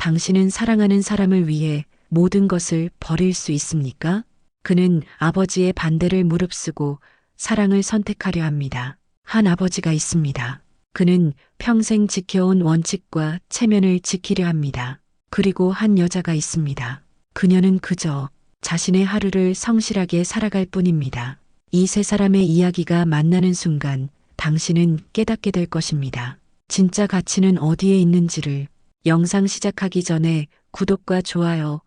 당신은 사랑하는 사람을 위해 모든 것을 버릴 수 있습니까? 그는 아버지의 반대를 무릅쓰고 사랑을 선택하려 합니다. 한 아버지가 있습니다. 그는 평생 지켜온 원칙과 체면을 지키려 합니다. 그리고 한 여자가 있습니다. 그녀는 그저 자신의 하루를 성실하게 살아갈 뿐입니다. 이 세 사람의 이야기가 만나는 순간 당신은 깨닫게 될 것입니다. 진짜 가치는 어디에 있는지를. 영상 시작하기 전에 구독과 좋아요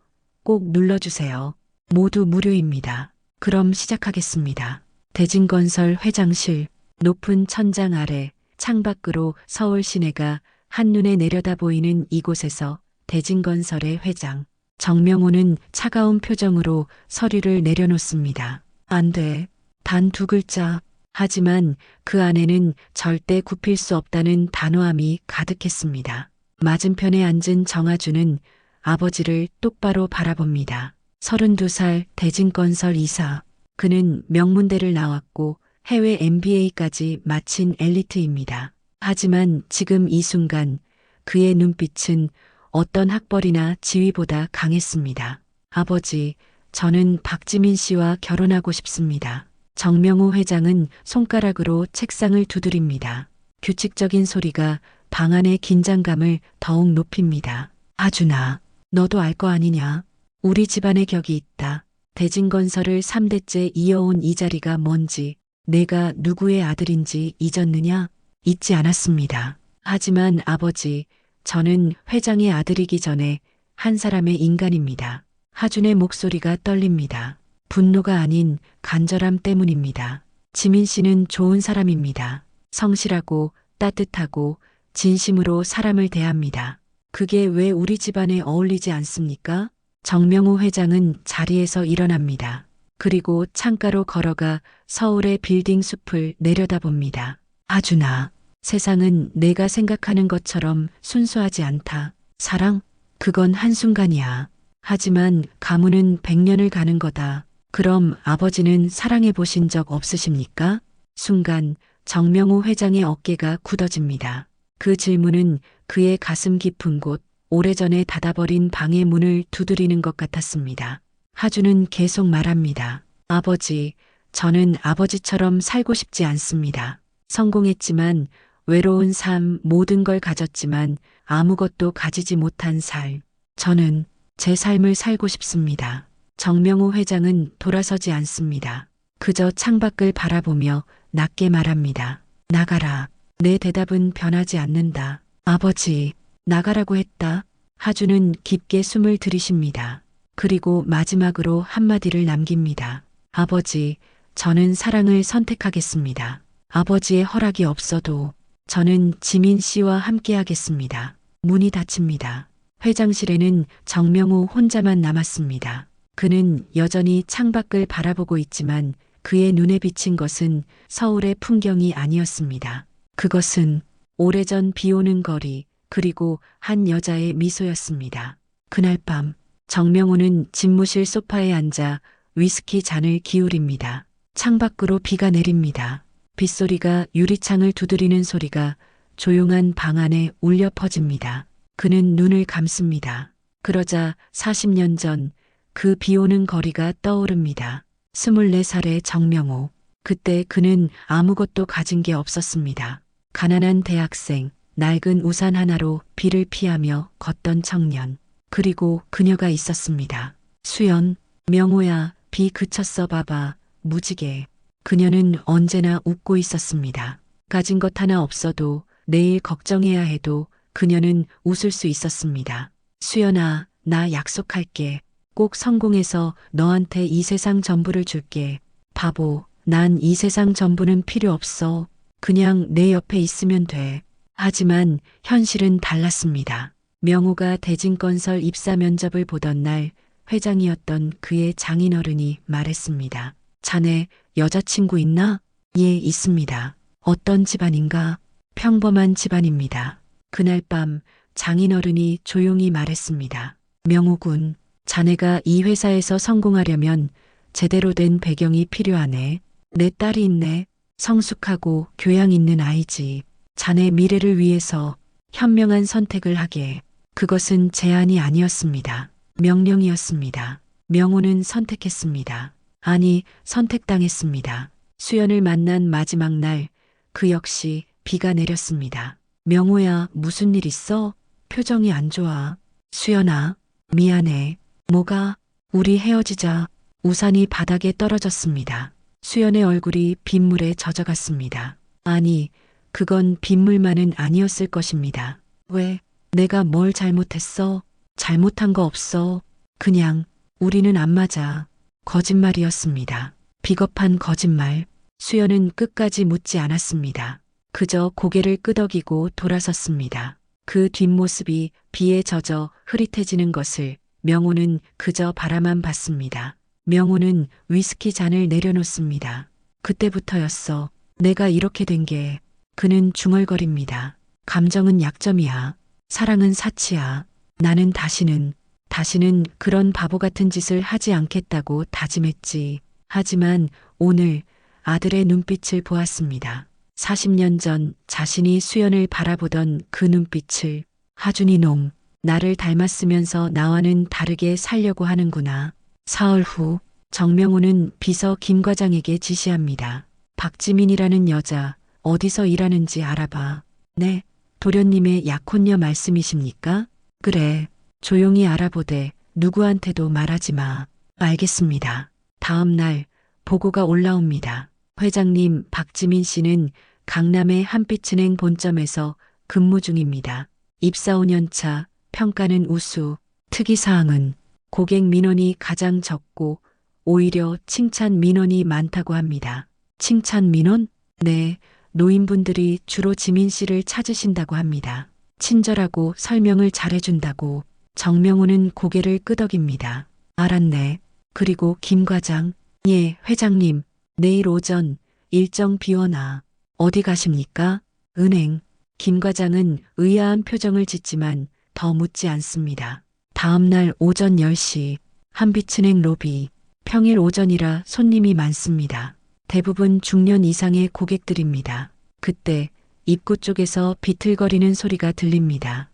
꼭 눌러주세요. 모두 무료입니다. 그럼 시작하겠습니다. 대진건설 회장실, 높은 천장 아래 창밖으로 서울 시내가 한눈에 내려다 보이는 이곳에서 대진건설의 회장 정명호는 차가운 표정으로 서류를 내려놓습니다. 안 돼. 단 두 글자. 하지만 그 안에는 절대 굽힐 수 없다는 단호함이 가득했습니다. 맞은편에 앉은 정아주는 아버지를 똑바로 바라봅니다. 32살 대진건설 이사. 그는 명문대를 나왔고 해외 MBA까지 마친 엘리트입니다. 하지만 지금 이 순간 그의 눈빛은 어떤 학벌이나 지위보다 강했습니다. 아버지, 저는 박지민 씨와 결혼하고 싶습니다. 정명호 회장은 손가락으로 책상을 두드립니다. 규칙적인 소리가 방 안의 긴장감을 더욱 높입니다. 아준아, 너도 알 거 아니냐? 우리 집안의 격이 있다. 대진건설을 3대째 이어온 이 자리가 뭔지, 내가 누구의 아들인지 잊었느냐? 잊지 않았습니다. 하지만 아버지, 저는 회장의 아들이기 전에 한 사람의 인간입니다. 하준의 목소리가 떨립니다. 분노가 아닌 간절함 때문입니다. 지민 씨는 좋은 사람입니다. 성실하고 따뜻하고 진심으로 사람을 대합니다. 그게 왜 우리 집안에 어울리지 않습니까? 정명호 회장은 자리에서 일어납니다. 그리고 창가로 걸어가 서울의 빌딩 숲을 내려다봅니다. 아준아, 세상은 내가 생각하는 것처럼 순수하지 않다. 사랑? 그건 한순간이야. 하지만 가문은 100년을 가는 거다. 그럼 아버지는 사랑해 보신 적 없으십니까? 순간 정명호 회장의 어깨가 굳어집니다. 그 질문은 그의 가슴 깊은 곳, 오래전에 닫아버린 방의 문을 두드리는 것 같았습니다. 하준은 계속 말합니다. 아버지, 저는 아버지처럼 살고 싶지 않습니다. 성공했지만 외로운 삶, 모든 걸 가졌지만 아무것도 가지지 못한 삶. 저는 제 삶을 살고 싶습니다. 정명호 회장은 돌아서지 않습니다. 그저 창밖을 바라보며 낮게 말합니다. 나가라. 내 대답은 변하지 않는다. 아버지, 나가라고 했다. 하준은 깊게 숨을 들이쉽니다. 그리고 마지막으로 한마디를 남깁니다. 아버지, 저는 사랑을 선택하겠습니다. 아버지의 허락이 없어도 저는 지민 씨와 함께하겠습니다. 문이 닫힙니다. 회장실에는 정명호 혼자만 남았습니다. 그는 여전히 창밖을 바라보고 있지만 그의 눈에 비친 것은 서울의 풍경이 아니었습니다. 그것은 오래전 비오는 거리, 그리고 한 여자의 미소였습니다. 그날 밤 정명호는 집무실 소파에 앉아 위스키 잔을 기울입니다. 창밖으로 비가 내립니다. 빗소리가 유리창을 두드리는 소리가 조용한 방 안에 울려 퍼집니다. 그는 눈을 감습니다. 그러자 40년 전 그 비오는 거리가 떠오릅니다. 24살의 정명호. 그때 그는 아무것도 가진 게 없었습니다. 가난한 대학생, 낡은 우산 하나로 비를 피하며 걷던 청년. 그리고 그녀가 있었습니다. 수연, 명호야, 비 그쳤어 봐봐, 무지개. 그녀는 언제나 웃고 있었습니다. 가진 것 하나 없어도 내일 걱정해야 해도 그녀는 웃을 수 있었습니다. 수연아, 나 약속할게. 꼭 성공해서 너한테 이 세상 전부를 줄게. 바보, 난 이 세상 전부는 필요 없어. 그냥 내 옆에 있으면 돼. 하지만 현실은 달랐습니다. 명호가 대진건설 입사 면접을 보던 날 회장이었던 그의 장인어른이 말했습니다. 자네 여자친구 있나? 예, 있습니다. 어떤 집안인가? 평범한 집안입니다. 그날 밤 장인어른이 조용히 말했습니다. 명호군, 자네가 이 회사에서 성공하려면 제대로 된 배경이 필요하네. 내 딸이 있네. 성숙하고 교양 있는 아이지. 자네 미래를 위해서 현명한 선택을 하게. 그것은 제안이 아니었습니다. 명령이었습니다. 명호는 선택했습니다. 아니, 선택당했습니다. 수연을 만난 마지막 날, 그 역시 비가 내렸습니다. 명호야, 무슨 일 있어? 표정이 안 좋아. 수연아, 미안해. 뭐가? 우리 헤어지자. 우산이 바닥에 떨어졌습니다. 수연의 얼굴이 빗물에 젖어갔습니다. 아니, 그건 빗물만은 아니었을 것입니다. 왜? 내가 뭘 잘못했어? 잘못한 거 없어. 그냥 우리는 안 맞아. 거짓말이었습니다. 비겁한 거짓말. 수연은 끝까지 묻지 않았습니다. 그저 고개를 끄덕이고 돌아섰습니다. 그 뒷모습이 비에 젖어 흐릿해지는 것을 명호는 그저 바라만 봤습니다. 명호는 위스키 잔을 내려놓습니다. 그때부터였어. 내가 이렇게 된 게. 그는 중얼거립니다. 감정은 약점이야. 사랑은 사치야. 나는 다시는 그런 바보 같은 짓을 하지 않겠다고 다짐했지. 하지만 오늘 아들의 눈빛을 보았습니다. 40년 전 자신이 수연을 바라보던 그 눈빛을. 하준이 놈, 나를 닮았으면서 나와는 다르게 살려고 하는구나. 사흘 후 정명호는 비서 김 과장에게 지시합니다. 박지민이라는 여자 어디서 일하는지 알아봐. 네, 도련님의 약혼녀 말씀이십니까? 그래, 조용히 알아보되 누구한테도 말하지 마. 알겠습니다. 다음 날 보고가 올라옵니다. 회장님, 박지민 씨는 강남의 한빛은행 본점에서 근무 중입니다. 입사 5년 차, 평가는 우수, 특이사항은 고객 민원이 가장 적고 오히려 칭찬 민원이 많다고 합니다. 칭찬 민원? 네, 노인분들이 주로 지민 씨를 찾으신다고 합니다. 친절하고 설명을 잘해준다고. 정명호는 고개를 끄덕입니다. 알았네. 그리고 김 과장. 예, 회장님. 내일 오전 일정 비워놔. 어디 가십니까? 은행. 김 과장은 의아한 표정을 짓지만 더 묻지 않습니다. 다음 날 오전 10시 한빛은행 로비. 평일 오전이라 손님이 많습니다. 대부분 중년 이상의 고객들입니다. 그때 입구 쪽에서 비틀거리는 소리가 들립니다.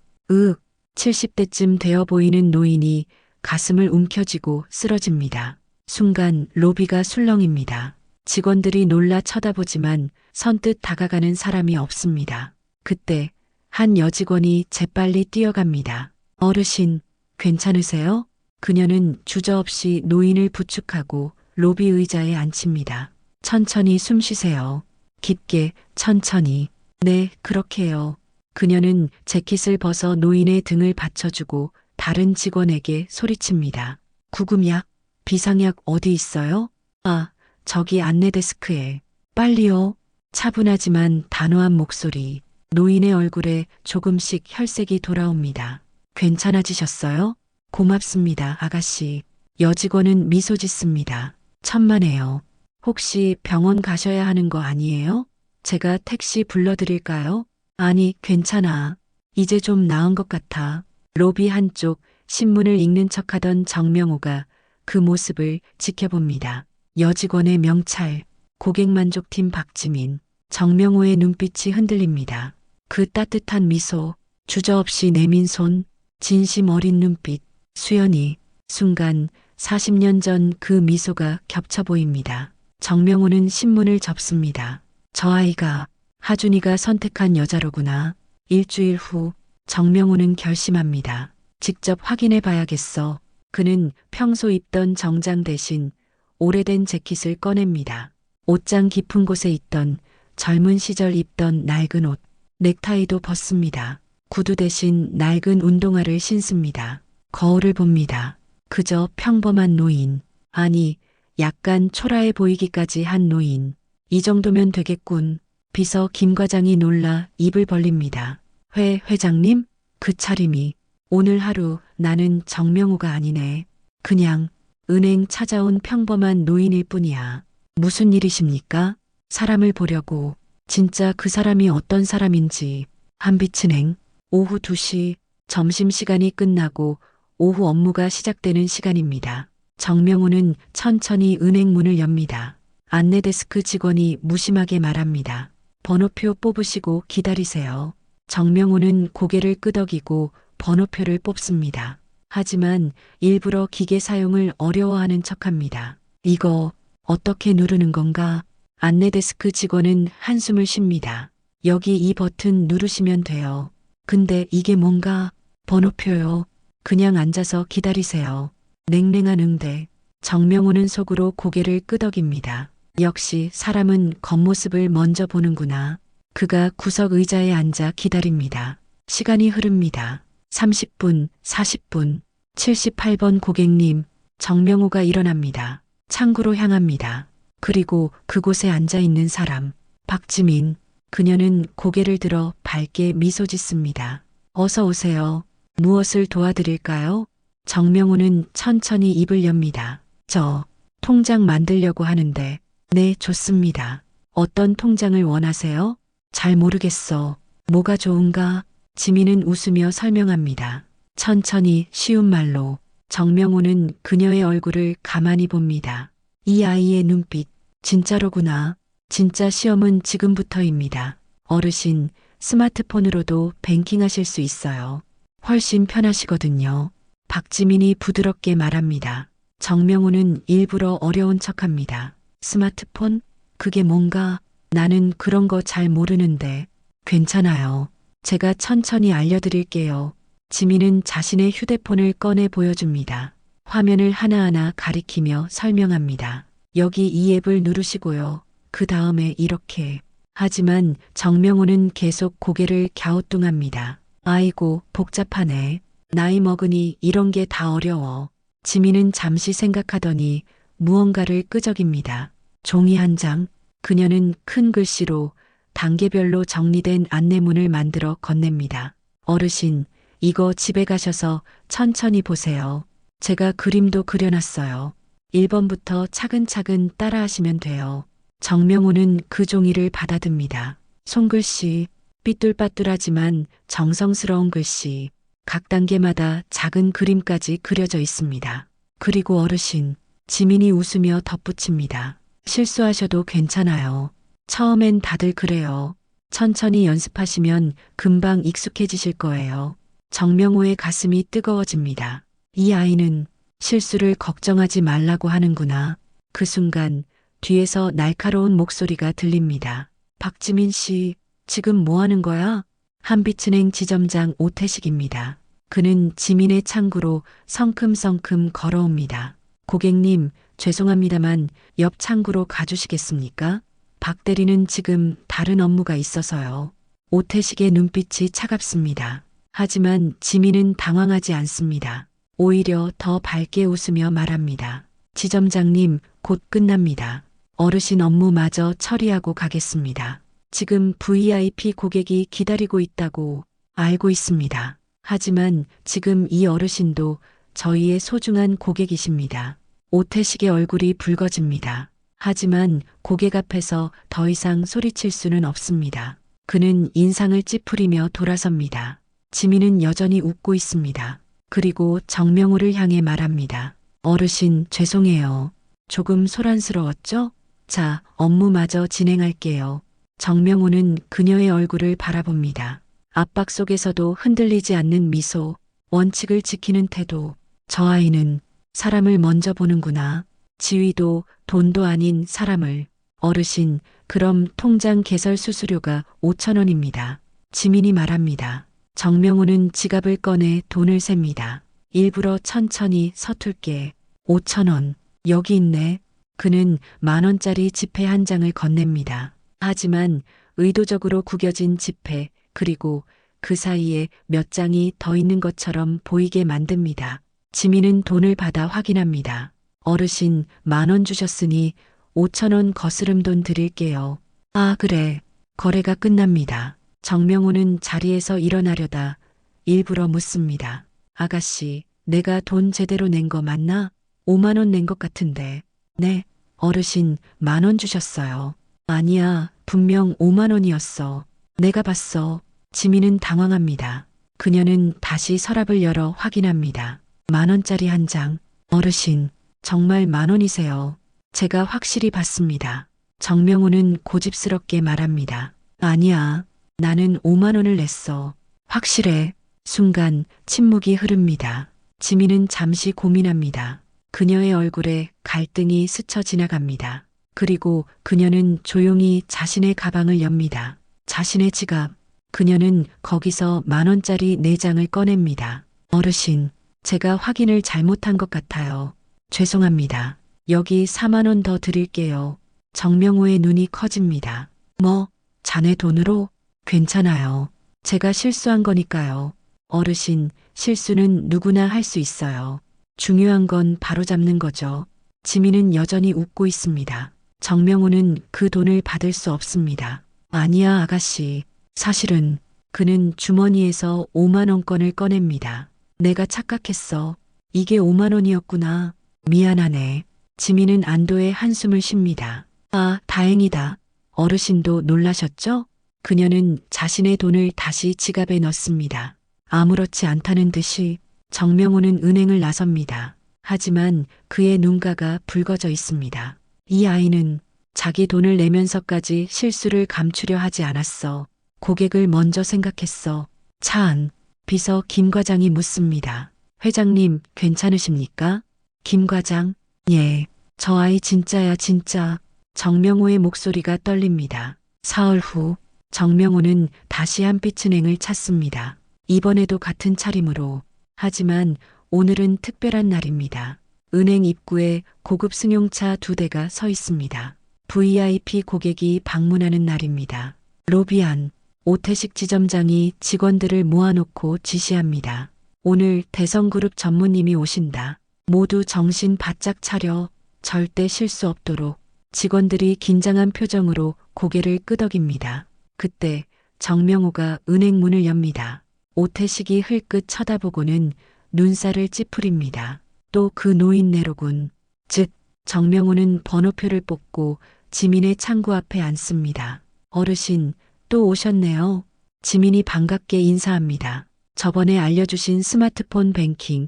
70대쯤 되어 보이는 노인이 가슴을 움켜쥐고 쓰러집니다. 순간 로비가 술렁입니다. 직원들이 놀라 쳐다보지만 선뜻 다가가는 사람이 없습니다. 그때 한 여직원이 재빨리 뛰어갑니다. 어르신, 괜찮으세요? 그녀는 주저없이 노인을 부축하고 로비 의자에 앉힙니다. 천천히 숨 쉬세요. 깊게, 천천히. 네, 그렇게요. 그녀는 재킷을 벗어 노인의 등을 받쳐주고 다른 직원에게 소리칩니다. 구금약, 비상약 어디 있어요? 아, 저기 안내 데스크에. 빨리요. 차분하지만 단호한 목소리. 노인의 얼굴에 조금씩 혈색이 돌아옵니다. 괜찮아지셨어요? 고맙습니다, 아가씨. 여직원은 미소 짓습니다. 천만에요. 혹시 병원 가셔야 하는 거 아니에요? 제가 택시 불러드릴까요? 아니, 괜찮아. 이제 좀 나은 것 같아. 로비 한쪽 신문을 읽는 척하던 정명호가 그 모습을 지켜봅니다. 여직원의 명찰, 고객만족팀 박지민. 정명호의 눈빛이 흔들립니다. 그 따뜻한 미소, 주저없이 내민 손, 진심 어린 눈빛, 수연이. 순간 40년 전 그 미소가 겹쳐 보입니다. 정명호는 신문을 접습니다. 저 아이가 하준이가 선택한 여자로구나. 일주일 후 정명호는 결심합니다. 직접 확인해 봐야겠어. 그는 평소 입던 정장 대신 오래된 재킷을 꺼냅니다. 옷장 깊은 곳에 있던 젊은 시절 입던 낡은 옷, 넥타이도 벗습니다. 구두 대신 낡은 운동화를 신습니다. 거울을 봅니다. 그저 평범한 노인. 아니, 약간 초라해 보이기까지 한 노인. 이 정도면 되겠군. 비서 김 과장이 놀라 입을 벌립니다. 회장님? 그 차림이. 오늘 하루 나는 정명호가 아니네. 그냥 은행 찾아온 평범한 노인일 뿐이야. 무슨 일이십니까? 사람을 보려고. 진짜 그 사람이 어떤 사람인지. 한빛은행. 오후 2시 점심시간이 끝나고 오후 업무가 시작되는 시간입니다. 정명호는 천천히 은행 문을 엽니다. 안내 데스크 직원이 무심하게 말합니다. 번호표 뽑으시고 기다리세요. 정명호는 고개를 끄덕이고 번호표를 뽑습니다. 하지만 일부러 기계 사용을 어려워하는 척합니다. 이거 어떻게 누르는 건가? 안내데스크 직원은 한숨을 쉽니다. 여기 이 버튼 누르시면 돼요. 근데 이게 뭔가? 번호표요. 그냥 앉아서 기다리세요. 냉랭한 응대. 정명호는 속으로 고개를 끄덕입니다. 역시 사람은 겉모습을 먼저 보는구나. 그가 구석 의자에 앉아 기다립니다. 시간이 흐릅니다. 30분, 40분, 78번 고객님, 정명호가 일어납니다. 창구로 향합니다. 그리고 그곳에 앉아 있는 사람, 박지민. 그녀는 고개를 들어 밝게 미소 짓습니다. 어서 오세요. 무엇을 도와드릴까요? 정명호는 천천히 입을 엽니다. 저 통장 만들려고 하는데. 네, 좋습니다. 어떤 통장을 원하세요? 잘 모르겠어. 뭐가 좋은가? 지민은 웃으며 설명합니다. 천천히 쉬운 말로. 정명호는 그녀의 얼굴을 가만히 봅니다. 이 아이의 눈빛, 진짜로구나. 진짜 시험은 지금부터입니다. 어르신, 스마트폰으로도 뱅킹하실 수 있어요. 훨씬 편하시거든요. 박지민이 부드럽게 말합니다. 정명호는 일부러 어려운 척합니다. 스마트폰? 그게 뭔가? 나는 그런 거 잘 모르는데. 괜찮아요. 제가 천천히 알려드릴게요. 지민은 자신의 휴대폰을 꺼내 보여줍니다. 화면을 하나하나 가리키며 설명합니다. 여기 이 앱을 누르시고요. 그 다음에 이렇게. 하지만 정명호는 계속 고개를 갸우뚱합니다. 아이고, 복잡하네. 나이 먹으니 이런 게 다 어려워. 지민은 잠시 생각하더니 무언가를 끄적입니다. 종이 한 장. 그녀는 큰 글씨로 단계별로 정리된 안내문을 만들어 건넵니다. 어르신, 이거 집에 가셔서 천천히 보세요. 제가 그림도 그려놨어요. 1번부터 차근차근 따라하시면 돼요. 정명호는 그 종이를 받아듭니다. 손글씨, 삐뚤빠뚤하지만 정성스러운 글씨. 각 단계마다 작은 그림까지 그려져 있습니다. 그리고 어르신, 지민이 웃으며 덧붙입니다. 실수하셔도 괜찮아요. 처음엔 다들 그래요. 천천히 연습하시면 금방 익숙해지실 거예요. 정명호의 가슴이 뜨거워집니다. 이 아이는 실수를 걱정하지 말라고 하는구나. 그 순간 뒤에서 날카로운 목소리가 들립니다. 박지민 씨, 지금 뭐 하는 거야? 한빛은행 지점장 오태식입니다. 그는 지민의 창구로 성큼성큼 걸어옵니다. 고객님, 죄송합니다만 옆 창구로 가주시겠습니까? 박 대리는 지금 다른 업무가 있어서요. 오태식의 눈빛이 차갑습니다. 하지만 지민은 당황하지 않습니다. 오히려 더 밝게 웃으며 말합니다. 지점장님, 곧 끝납니다. 어르신 업무마저 처리하고 가겠습니다. 지금 VIP 고객이 기다리고 있다고 알고 있습니다. 하지만 지금 이 어르신도 저희의 소중한 고객이십니다. 오태식의 얼굴이 붉어집니다. 하지만 고객 앞에서 더 이상 소리칠 수는 없습니다. 그는 인상을 찌푸리며 돌아섭니다. 지민은 여전히 웃고 있습니다. 그리고 정명호를 향해 말합니다. 어르신, 죄송해요. 조금 소란스러웠죠? 자, 업무마저 진행할게요. 정명호는 그녀의 얼굴을 바라봅니다. 압박 속에서도 흔들리지 않는 미소, 원칙을 지키는 태도. 저 아이는 사람을 먼저 보는구나. 지위도 돈도 아닌 사람을. 어르신, 그럼 통장 개설 수수료가 5,000원입니다. 지민이 말합니다. 정명호는 지갑을 꺼내 돈을 셉니다. 일부러 천천히 서툴게. 5,000원. 여기 있네. 그는 10,000원짜리 지폐 한 장을 건넵니다. 하지만 의도적으로 구겨진 지폐, 그리고 그 사이에 몇 장이 더 있는 것처럼 보이게 만듭니다. 지민은 돈을 받아 확인합니다. 어르신, 10,000원 주셨으니 5,000원 거스름 돈 드릴게요. 아, 그래. 거래가 끝납니다. 정명호는 자리에서 일어나려다 일부러 묻습니다. 아가씨, 내가 돈 제대로 낸 거 맞나? 5만 원 낸 것 같은데. 네, 어르신 10,000원 주셨어요. 아니야, 분명 5만 원이었어. 내가 봤어. 지민은 당황합니다. 그녀는 다시 서랍을 열어 확인합니다. 10,000원짜리 한 장. 어르신, 정말 10,000원이세요. 제가 확실히 봤습니다. 정명호는 고집스럽게 말합니다. 아니야, 나는 5만 원을 냈어. 확실해. 순간 침묵이 흐릅니다. 지민은 잠시 고민합니다. 그녀의 얼굴에 갈등이 스쳐 지나갑니다. 그리고 그녀는 조용히 자신의 가방을 엽니다. 자신의 지갑. 그녀는 거기서 10,000원짜리 4장을 꺼냅니다. 어르신, 제가 확인을 잘못한 것 같아요. 죄송합니다. 여기 4만 원 더 드릴게요. 정명호의 눈이 커집니다. 뭐, 자네 돈으로? 괜찮아요. 제가 실수한 거니까요. 어르신, 실수는 누구나 할 수 있어요. 중요한 건 바로잡는 거죠. 지민은 여전히 웃고 있습니다. 정명호는 그 돈을 받을 수 없습니다. 아니야, 아가씨. 사실은 그는 주머니에서 5만 원권을 꺼냅니다. 내가 착각했어. 이게 5만 원이었구나. 미안하네. 지민은 안도의 한숨을 쉽니다. 아, 다행이다. 어르신도 놀라셨죠? 그녀는 자신의 돈을 다시 지갑에 넣습니다. 아무렇지 않다는 듯이 정명호는 은행을 나섭니다. 하지만 그의 눈가가 붉어져 있습니다. 이 아이는 자기 돈을 내면서까지 실수를 감추려 하지 않았어. 고객을 먼저 생각했어. 차 안. 비서 김 과장이 묻습니다. 회장님, 괜찮으십니까? 김 과장, 예. 저 아이 진짜야, 진짜. 정명호의 목소리가 떨립니다. 사흘 후, 정명호는 다시 한빛은행을 찾습니다. 이번에도 같은 차림으로. 하지만 오늘은 특별한 날입니다. 은행 입구에 고급 승용차 2대가 서 있습니다. VIP 고객이 방문하는 날입니다. 로비 안, 오태식 지점장이 직원들을 모아놓고 지시합니다. 오늘 대성그룹 전무님이 오신다. 모두 정신 바짝 차려. 절대 실수 없도록. 직원들이 긴장한 표정으로 고개를 끄덕입니다. 그때 정명호가 은행 문을 엽니다. 오태식이 흘끗 쳐다보고는 눈살을 찌푸립니다. 또 그 노인네로군. 즉, 정명호는 번호표를 뽑고 지민의 창구 앞에 앉습니다. 어르신, 또 오셨네요. 지민이 반갑게 인사합니다. 저번에 알려주신 스마트폰 뱅킹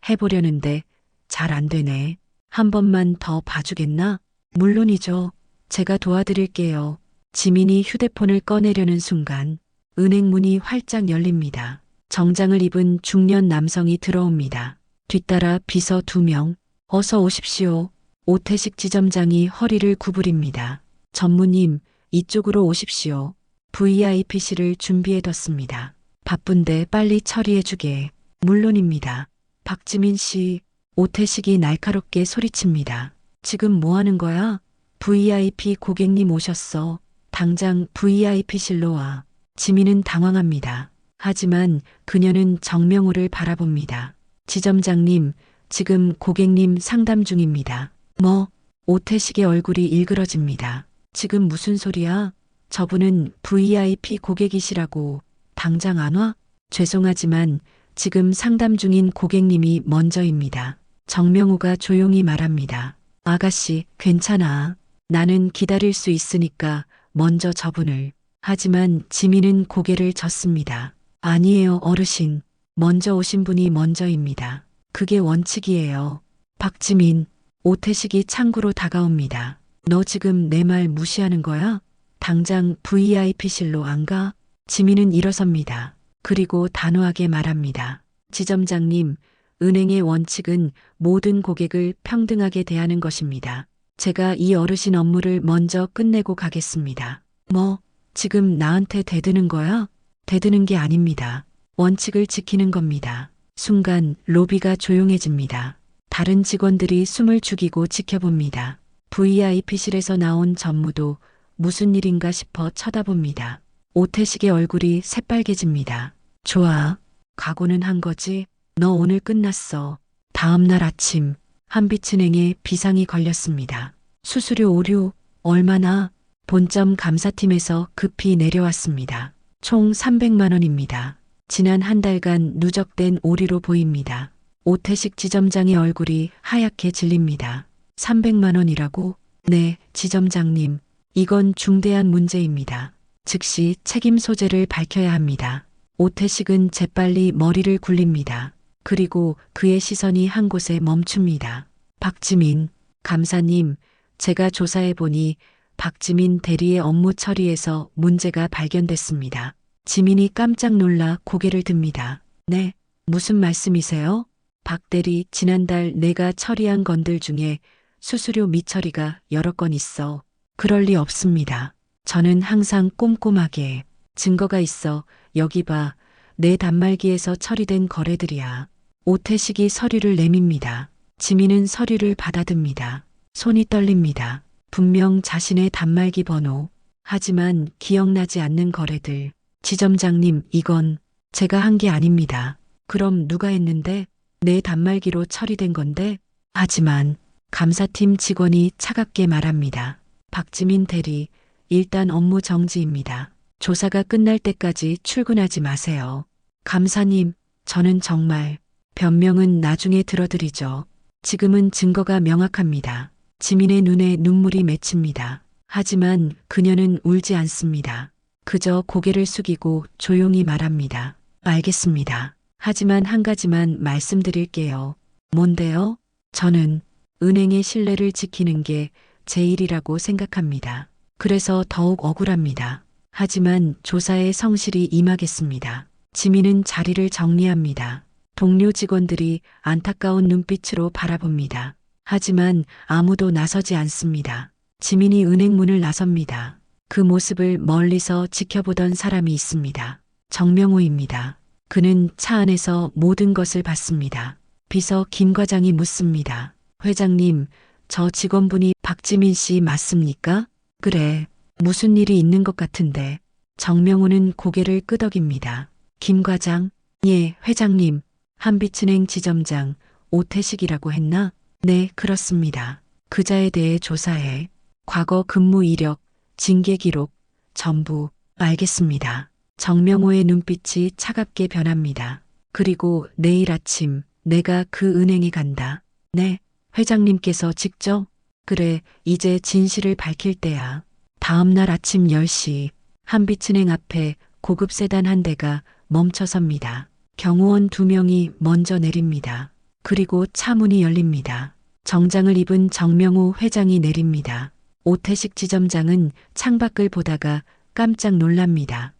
해보려는데 잘 안 되네. 한 번만 더 봐주겠나? 물론이죠. 제가 도와드릴게요. 지민이 휴대폰을 꺼내려는 순간 은행 문이 활짝 열립니다. 정장을 입은 중년 남성이 들어옵니다. 뒤따라 비서 2명. 어서 오십시오. 오태식 지점장이 허리를 구부립니다. 전무님, 이쪽으로 오십시오. VIP실을 준비해뒀습니다. 바쁜데 빨리 처리해주게. 물론입니다. 박지민 씨, 오태식이 날카롭게 소리칩니다. 지금 뭐 하는 거야? VIP 고객님 오셨어. 당장 VIP실로 와. 지민은 당황합니다. 하지만 그녀는 정명호를 바라봅니다. 지점장님, 지금 고객님 상담 중입니다. 뭐? 오태식의 얼굴이 일그러집니다. 지금 무슨 소리야? 저분은 VIP 고객이시라고. 당장 안 와? 죄송하지만 지금 상담 중인 고객님이 먼저입니다. 정명호가 조용히 말합니다. 아가씨, 괜찮아. 나는 기다릴 수 있으니까 먼저 저분을. 하지만 지민은 고개를 젓습니다. 아니에요, 어르신. 먼저 오신 분이 먼저입니다. 그게 원칙이에요. 박지민, 오태식이 창구로 다가옵니다. 너 지금 내 말 무시하는 거야? 당장 VIP실로 안 가? 지민은 일어섭니다. 그리고 단호하게 말합니다. 지점장님, 은행의 원칙은 모든 고객을 평등하게 대하는 것입니다. 제가 이 어르신 업무를 먼저 끝내고 가겠습니다. 뭐, 지금 나한테 대드는 거야? 대드는 게 아닙니다. 원칙을 지키는 겁니다. 순간 로비가 조용해집니다. 다른 직원들이 숨을 죽이고 지켜봅니다. VIP실에서 나온 전무도 무슨 일인가 싶어 쳐다봅니다. 오태식의 얼굴이 새빨개집니다. 좋아. 각오는 한 거지? 너 오늘 끝났어. 다음 날 아침 한빛은행에 비상이 걸렸습니다. 수수료 오류 얼마나? 본점 감사팀에서 급히 내려왔습니다. 총 300만 원입니다. 지난 한 달간 누적된 오류로 보입니다. 오태식 지점장의 얼굴이 하얗게 질립니다. 300만 원이라고? 네, 지점장님. 이건 중대한 문제입니다. 즉시 책임 소재를 밝혀야 합니다. 오태식은 재빨리 머리를 굴립니다. 그리고 그의 시선이 한 곳에 멈춥니다. 박지민, 감사님, 제가 조사해보니 박지민 대리의 업무 처리에서 문제가 발견됐습니다. 지민이 깜짝 놀라 고개를 듭니다. 네, 무슨 말씀이세요? 박 대리, 지난달 내가 처리한 건들 중에 수수료 미처리가 여러 건 있어. 그럴 리 없습니다. 저는 항상 꼼꼼하게 증거가 있어. 여기 봐. 내 단말기에서 처리된 거래들이야. 오태식이 서류를 내밉니다. 지민은 서류를 받아듭니다. 손이 떨립니다. 분명 자신의 단말기 번호. 하지만 기억나지 않는 거래들. 지점장님, 이건 제가 한 게 아닙니다. 그럼 누가 했는데? 내 단말기로 처리된 건데? 하지만 감사팀 직원이 차갑게 말합니다. 박지민 대리, 일단 업무 정지입니다. 조사가 끝날 때까지 출근하지 마세요. 감사님, 저는 정말 변명은 나중에 들어드리죠. 지금은 증거가 명확합니다. 지민의 눈에 눈물이 맺힙니다. 하지만 그녀는 울지 않습니다. 그저 고개를 숙이고 조용히 말합니다. 알겠습니다. 하지만 한 가지만 말씀드릴게요. 뭔데요? 저는 은행의 신뢰를 지키는 게 제 일이라고 생각합니다. 그래서 더욱 억울합니다. 하지만 조사에 성실히 임하겠습니다. 지민은 자리를 정리합니다. 동료 직원들이 안타까운 눈빛으로 바라봅니다. 하지만 아무도 나서지 않습니다. 지민이 은행 문을 나섭니다. 그 모습을 멀리서 지켜보던 사람이 있습니다. 정명호입니다. 그는 차 안에서 모든 것을 봤습니다. 비서 김 과장이 묻습니다. 회장님, 저 직원분이 박지민 씨 맞습니까? 그래, 무슨 일이 있는 것 같은데. 정명호는 고개를 끄덕입니다. 김 과장, 예, 회장님, 한빛은행 지점장 오태식이라고 했나? 네, 그렇습니다. 그자에 대해 조사해. 과거 근무 이력, 징계 기록, 전부 알겠습니다. 정명호의 눈빛이 차갑게 변합니다. 그리고 내일 아침 내가 그 은행에 간다. 네, 회장님께서 직접? 그래, 이제 진실을 밝힐 때야. 다음 날 아침 10시 한빛은행 앞에 고급 세단 한 대가 멈춰섭니다. 경호원 2명이 먼저 내립니다. 그리고 차 문이 열립니다. 정장을 입은 정명호 회장이 내립니다. 오태식 지점장은 창밖을 보다가 깜짝 놀랍니다.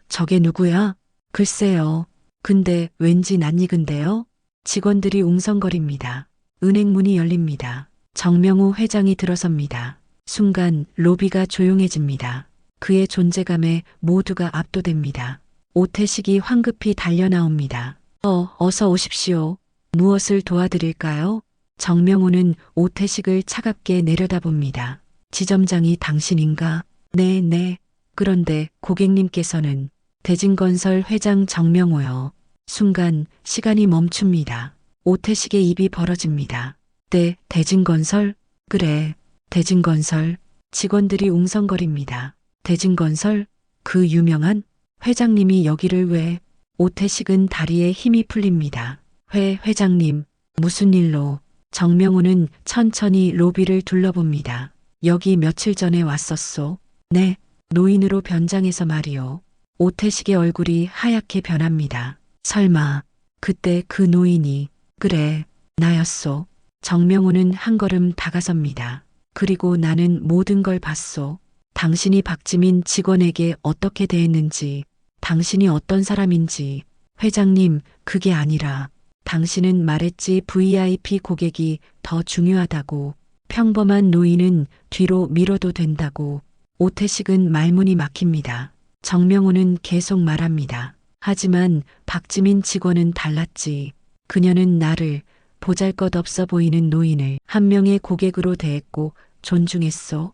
저게 누구야? 글쎄요. 근데 왠지 낯익은데요? 직원들이 웅성거립니다. 은행 문이 열립니다. 정명호 회장이 들어섭니다. 순간 로비가 조용해집니다. 그의 존재감에 모두가 압도됩니다. 오태식이 황급히 달려나옵니다. 어서 오십시오. 무엇을 도와드릴까요? 정명호는 오태식을 차갑게 내려다봅니다. 지점장이 당신인가? 네. 그런데 고객님께서는 대진건설 회장 정명호요. 순간 시간이 멈춥니다. 오태식의 입이 벌어집니다. 네, 대진건설? 그래, 대진건설. 직원들이 웅성거립니다. 대진건설? 그 유명한? 회장님이 여기를 왜? 오태식은 다리에 힘이 풀립니다. 회장님, 무슨 일로? 정명호는 천천히 로비를 둘러봅니다. 여기 며칠 전에 왔었소. 네, 노인으로 변장해서 말이요. 오태식의 얼굴이 하얗게 변합니다. 설마 그때 그 노인이? 그래, 나였소. 정명호는 한 걸음 다가섭니다. 그리고 나는 모든 걸 봤소. 당신이 박지민 직원에게 어떻게 대했는지, 당신이 어떤 사람인지. 회장님, 그게 아니라 당신은 말했지 VIP 고객이 더 중요하다고. 평범한 노인은 뒤로 밀어도 된다고. 오태식은 말문이 막힙니다. 정명호는 계속 말합니다. 하지만 박지민 직원은 달랐지. 그녀는 나를 보잘것없어 보이는 노인을 한 명의 고객으로 대했고 존중했소.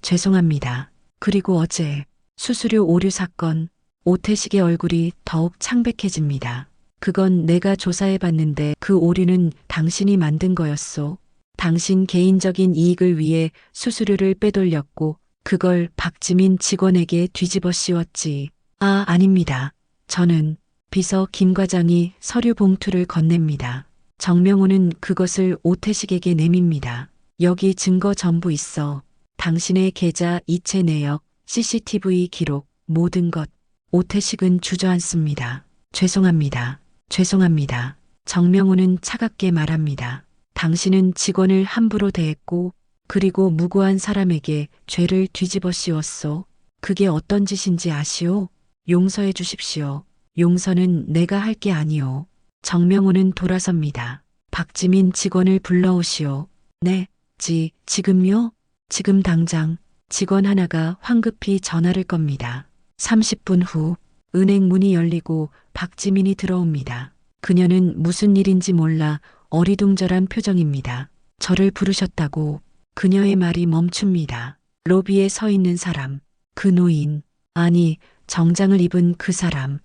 죄송합니다. 그리고 어제 수수료 오류 사건, 오태식의 얼굴이 더욱 창백해집니다. 그건 내가 조사해봤는데 그 오류는 당신이 만든 거였소. 당신 개인적인 이익을 위해 수수료를 빼돌렸고 그걸 박지민 직원에게 뒤집어 씌웠지. 아닙니다. 저는 비서 김 과장이 서류 봉투를 건넵니다. 정명호는 그것을 오태식에게 내밉니다. 여기 증거 전부 있어. 당신의 계좌 이체 내역, CCTV 기록, 모든 것. 오태식은 주저앉습니다. 죄송합니다. 정명호는 차갑게 말합니다. 당신은 직원을 함부로 대했고 그리고 무고한 사람에게 죄를 뒤집어 씌웠소. 그게 어떤 짓인지 아시오? 용서해 주십시오. 용서는 내가 할 게 아니오. 정명호는 돌아섭니다. 박지민 직원을 불러오시오. 네, 지금요? 지금 당장. 직원 하나가 황급히 전화를 겁니다. 30분 후 은행 문이 열리고 박지민이 들어옵니다. 그녀는 무슨 일인지 몰라 어리둥절한 표정입니다. 저를 부르셨다고. 그녀의 말이 멈춥니다. 로비에 서 있는 사람, 그 노인, 아니 정장을 입은 그 사람.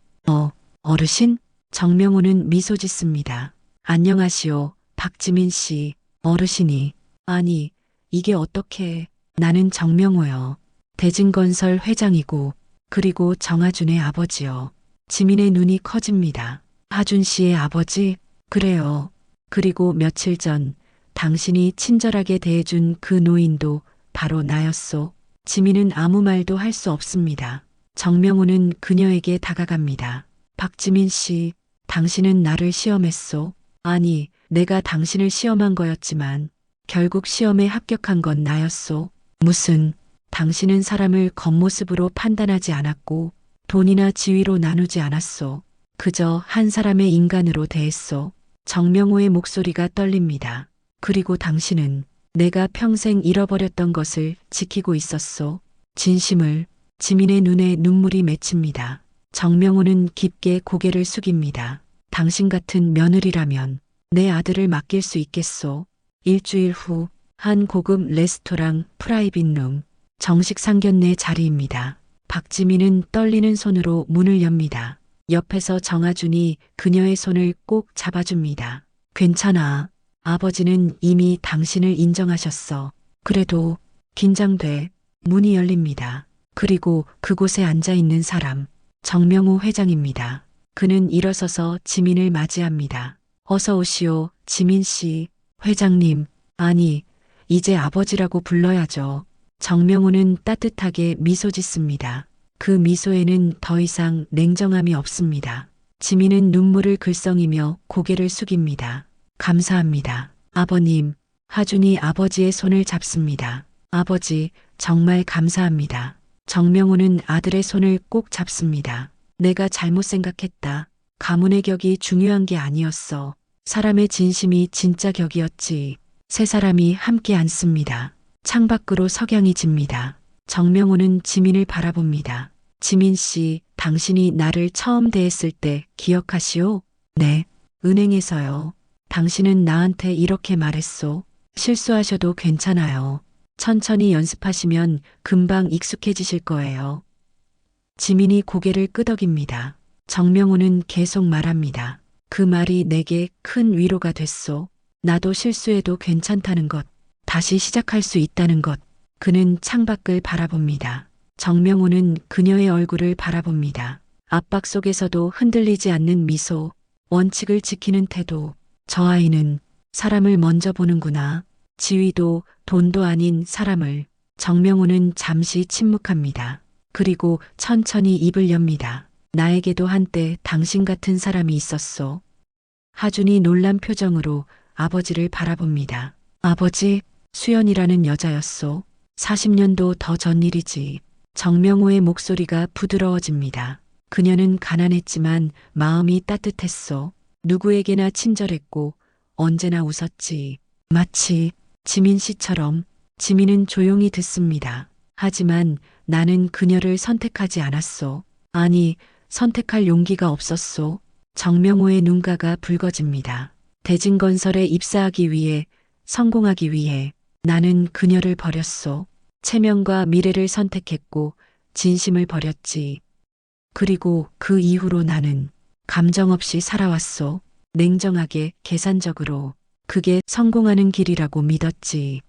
어르신? 정명호는 미소 짓습니다. 안녕하시오, 박지민 씨. 어르신이. 아니, 이게 어떻게. 나는 정명호요. 대진건설 회장이고, 그리고 정하준의 아버지요. 지민의 눈이 커집니다. 하준 씨의 아버지? 그래요. 그리고 며칠 전 당신이 친절하게 대해준 그 노인도 바로 나였소. 지민은 아무 말도 할 수 없습니다. 정명호는 그녀에게 다가갑니다. 박지민 씨, 당신은 나를 시험했소. 아니, 내가 당신을 시험한 거였지만 결국 시험에 합격한 건 나였소. 무슨, 당신은 사람을 겉모습으로 판단하지 않았고 돈이나 지위로 나누지 않았소. 그저 한 사람의 인간으로 대했소. 정명호의 목소리가 떨립니다. 그리고 당신은 내가 평생 잃어버렸던 것을 지키고 있었소. 진심을. 지민의 눈에 눈물이 맺힙니다. 정명호는 깊게 고개를 숙입니다. 당신 같은 며느리라면 내 아들을 맡길 수 있겠소. 일주일 후 한 고급 레스토랑 프라이빗룸 정식 상견례 자리입니다. 박지민은 떨리는 손으로 문을 엽니다. 옆에서 정하준이 그녀의 손을 꼭 잡아줍니다. 괜찮아. 아버지는 이미 당신을 인정하셨어. 그래도 긴장돼. 문이 열립니다. 그리고 그곳에 앉아 있는 사람, 정명호 회장입니다. 그는 일어서서 지민을 맞이합니다. 어서 오시오, 지민 씨. 회장님, 아니, 이제 아버지라고 불러야죠. 정명호는 따뜻하게 미소 짓습니다. 그 미소에는 더 이상 냉정함이 없습니다. 지민은 눈물을 글썽이며 고개를 숙입니다. 감사합니다. 아버님. 하준이 아버지의 손을 잡습니다. 아버지, 정말 감사합니다. 정명호는 아들의 손을 꼭 잡습니다. 내가 잘못 생각했다. 가문의 격이 중요한 게 아니었어. 사람의 진심이 진짜 격이었지. 세 사람이 함께 앉습니다. 창밖으로 석양이 집니다. 정명호는 지민을 바라봅니다. 지민 씨, 당신이 나를 처음 대했을 때 기억하시오? 네, 은행에서요. 당신은 나한테 이렇게 말했소. 실수하셔도 괜찮아요. 천천히 연습하시면 금방 익숙해지실 거예요. 지민이 고개를 끄덕입니다. 정명호는 계속 말합니다. 그 말이 내게 큰 위로가 됐소. 나도 실수해도 괜찮다는 것, 다시 시작할 수 있다는 것. 그는 창밖을 바라봅니다. 정명호는 그녀의 얼굴을 바라봅니다. 압박 속에서도 흔들리지 않는 미소, 원칙을 지키는 태도. 저 아이는 사람을 먼저 보는구나. 지위도 돈도 아닌 사람을. 정명호는 잠시 침묵합니다. 그리고 천천히 입을 엽니다. 나에게도 한때 당신 같은 사람이 있었소. 하준이 놀란 표정으로 아버지를 바라봅니다. 아버지, 수연이라는 여자였소. 40년도 더 전 일이지. 정명호의 목소리가 부드러워집니다. 그녀는 가난했지만 마음이 따뜻했소. 누구에게나 친절했고 언제나 웃었지. 마치 지민 씨처럼. 지민은 조용히 듣습니다. 하지만 나는 그녀를 선택하지 않았소. 아니, 선택할 용기가 없었소. 정명호의 눈가가 붉어집니다. 대진건설에 입사하기 위해, 성공하기 위해 나는 그녀를 버렸소. 체면과 미래를 선택했고 진심을 버렸지. 그리고 그 이후로 나는 감정 없이 살아왔소. 냉정하게, 계산적으로. 그게 성공하는 길이라고 믿었지.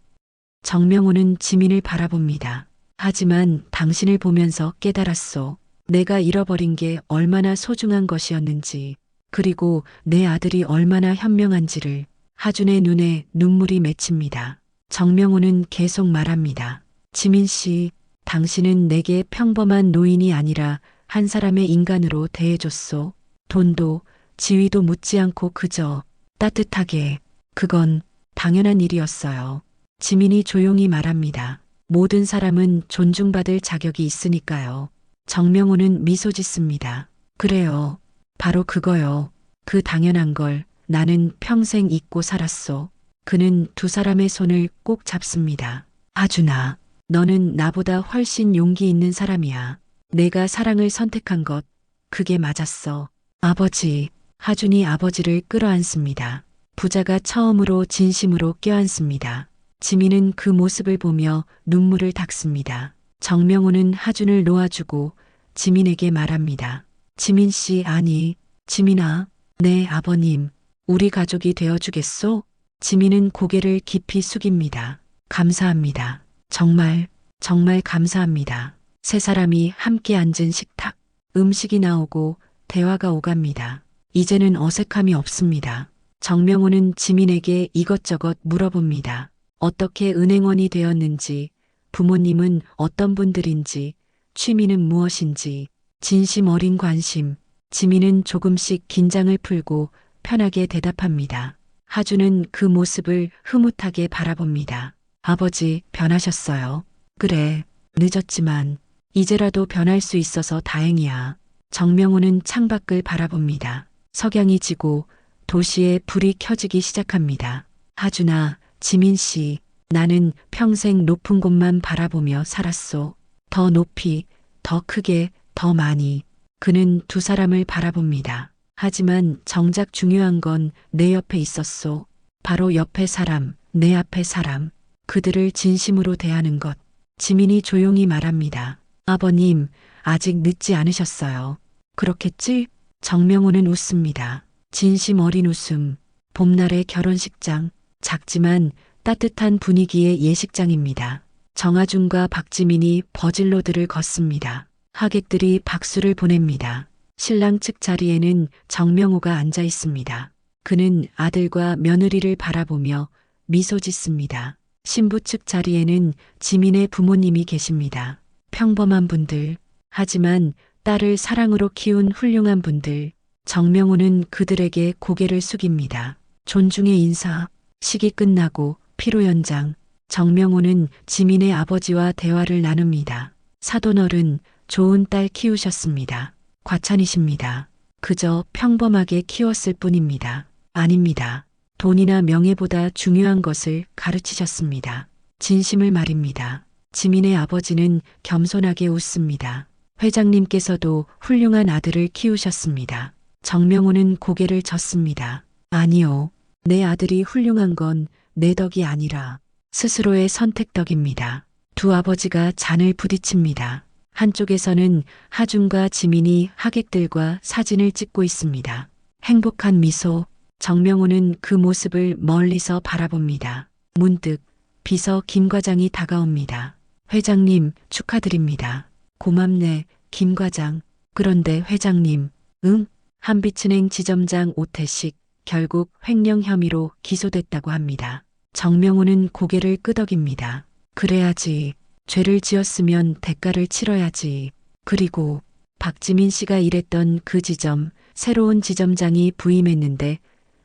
정명호는 지민을 바라봅니다. 하지만 당신을 보면서 깨달았소. 내가 잃어버린 게 얼마나 소중한 것이었는지, 그리고 내 아들이 얼마나 현명한지를. 하준의 눈에 눈물이 맺힙니다. 정명호는 계속 말합니다. 지민 씨, 당신은 내게 평범한 노인이 아니라 한 사람의 인간으로 대해줬소. 돈도 지위도 묻지 않고 그저 따뜻하게. 그건 당연한 일이었어요. 지민이 조용히 말합니다. 모든 사람은 존중받을 자격이 있으니까요. 정명호는 미소 짓습니다. 그래요. 바로 그거요. 그 당연한 걸 나는 평생 잊고 살았소. 그는 두 사람의 손을 꼭 잡습니다. 하준아, 너는 나보다 훨씬 용기 있는 사람이야. 내가 사랑을 선택한 것, 그게 맞았어. 아버지, 하준이 아버지를 끌어안습니다. 부자가 처음으로 진심으로 껴안습니다. 지민은 그 모습을 보며 눈물을 닦습니다. 정명호는 하준을 놓아주고 지민에게 말합니다. 지민 씨, 아니, 지민아, 네, 아버님, 우리 가족이 되어주겠소? 지민은 고개를 깊이 숙입니다. 감사합니다. 정말, 정말 감사합니다. 세 사람이 함께 앉은 식탁, 음식이 나오고 대화가 오갑니다. 이제는 어색함이 없습니다. 정명호는 지민에게 이것저것 물어봅니다. 어떻게 은행원이 되었는지, 부모님은 어떤 분들인지, 취미는 무엇인지, 진심 어린 관심. 지민은 조금씩 긴장을 풀고 편하게 대답합니다. 하준은 그 모습을 흐뭇하게 바라봅니다. 아버지, 변하셨어요. 그래, 늦었지만 이제라도 변할 수 있어서 다행이야. 정명호는 창밖을 바라봅니다. 석양이 지고 도시에 불이 켜지기 시작합니다. 하준아, 지민 씨, 나는 평생 높은 곳만 바라보며 살았소. 더 높이, 더 크게, 더 많이. 그는 두 사람을 바라봅니다. 하지만 정작 중요한 건 내 옆에 있었소. 바로 옆에 사람, 내 앞에 사람. 그들을 진심으로 대하는 것. 지민이 조용히 말합니다. 아버님, 아직 늦지 않으셨어요. 그렇겠지? 정명호는 웃습니다. 진심 어린 웃음. 봄날의 결혼식장. 작지만 따뜻한 분위기의 예식장입니다. 정하준과 박지민이 버질로드를 걷습니다. 하객들이 박수를 보냅니다. 신랑 측 자리에는 정명호가 앉아 있습니다. 그는 아들과 며느리를 바라보며 미소 짓습니다. 신부 측 자리에는 지민의 부모님이 계십니다. 평범한 분들, 하지만 딸을 사랑으로 키운 훌륭한 분들. 정명호는 그들에게 고개를 숙입니다. 존중의 인사. 식이 끝나고 피로 연장. 정명호는 지민의 아버지와 대화를 나눕니다. 사돈어른, 좋은 딸 키우셨습니다. 과찬이십니다. 그저 평범하게 키웠을 뿐입니다. 아닙니다. 돈이나 명예보다 중요한 것을 가르치셨습니다. 진심을 말입니다. 지민의 아버지는 겸손하게 웃습니다. 회장님께서도 훌륭한 아들을 키우셨습니다. 정명호는 고개를 젓습니다. 아니요. 내 아들이 훌륭한 건 내 덕이 아니라 스스로의 선택 덕입니다. 두 아버지가 잔을 부딪힙니다. 한쪽에서는 하준과 지민이 하객들과 사진을 찍고 있습니다. 행복한 미소. 정명호는 그 모습을 멀리서 바라봅니다. 문득 비서 김 과장이 다가옵니다. 회장님, 축하드립니다. 고맙네, 김 과장. 그런데 회장님, 응? 한빛은행 지점장 오태식, 결국 횡령 혐의로 기소됐다고 합니다. 정명호는 고개를 끄덕입니다. 그래야지. 죄를 지었으면 대가를 치러야지. 그리고 박지민 씨가 일했던 그 지점, 새로운 지점장이 부임했는데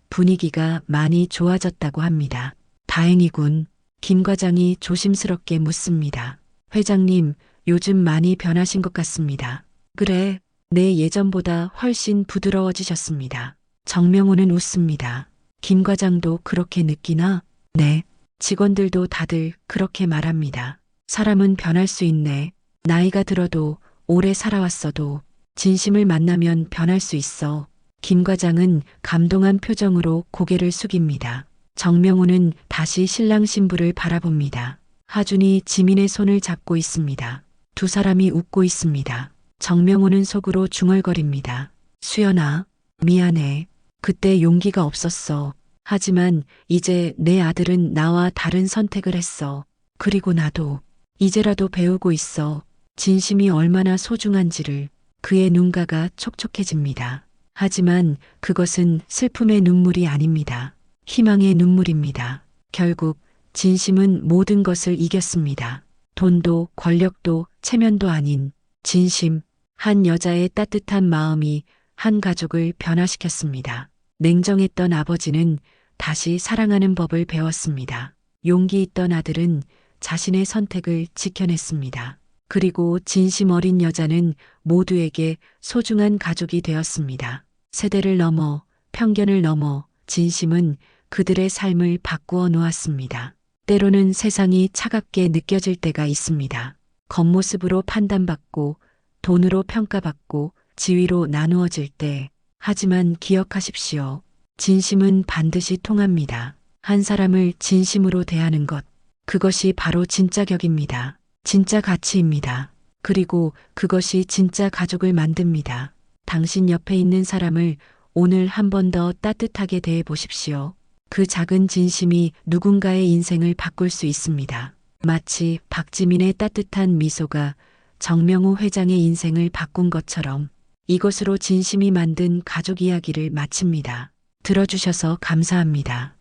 분위기가 많이 좋아졌다고 합니다. 다행이군. 김 과장이 조심스럽게 묻습니다. 회장님, 요즘 많이 변하신 것 같습니다. 그래, 내 예전보다 훨씬 부드러워지셨습니다. 정명호는 웃습니다. 김 과장도 그렇게 느끼나? 네, 직원들도 다들 그렇게 말합니다. 사람은 변할 수 있네. 나이가 들어도 오래 살아왔어도 진심을 만나면 변할 수 있어. 김 과장은 감동한 표정으로 고개를 숙입니다. 정명호는 다시 신랑 신부를 바라봅니다. 하준이 지민의 손을 잡고 있습니다. 두 사람이 웃고 있습니다. 정명호는 속으로 중얼거립니다. 수연아, 미안해. 그때 용기가 없었어. 하지만 이제 내 아들은 나와 다른 선택을 했어. 그리고 나도 이제라도 배우고 있어. 진심이 얼마나 소중한지를. 그의 눈가가 촉촉해집니다. 하지만 그것은 슬픔의 눈물이 아닙니다. 희망의 눈물입니다. 결국 진심은 모든 것을 이겼습니다. 돈도 권력도 체면도 아닌 진심. 한 여자의 따뜻한 마음이 한 가족을 변화시켰습니다. 냉정했던 아버지는 다시 사랑하는 법을 배웠습니다. 용기 있던 아들은 자신의 선택을 지켜냈습니다. 그리고 진심 어린 여자는 모두에게 소중한 가족이 되었습니다. 세대를 넘어, 편견을 넘어 진심은 그들의 삶을 바꾸어 놓았습니다. 때로는 세상이 차갑게 느껴질 때가 있습니다. 겉모습으로 판단받고 돈으로 평가받고 지위로 나누어질 때, 하지만 기억하십시오. 진심은 반드시 통합니다. 한 사람을 진심으로 대하는 것, 그것이 바로 진짜 격입니다. 진짜 가치입니다. 그리고 그것이 진짜 가족을 만듭니다. 당신 옆에 있는 사람을 오늘 한 번 더 따뜻하게 대해 보십시오. 그 작은 진심이 누군가의 인생을 바꿀 수 있습니다. 마치 박지민의 따뜻한 미소가 정명호 회장의 인생을 바꾼 것처럼 이것으로 진심이 만든 가족 이야기를 마칩니다. 들어주셔서 감사합니다.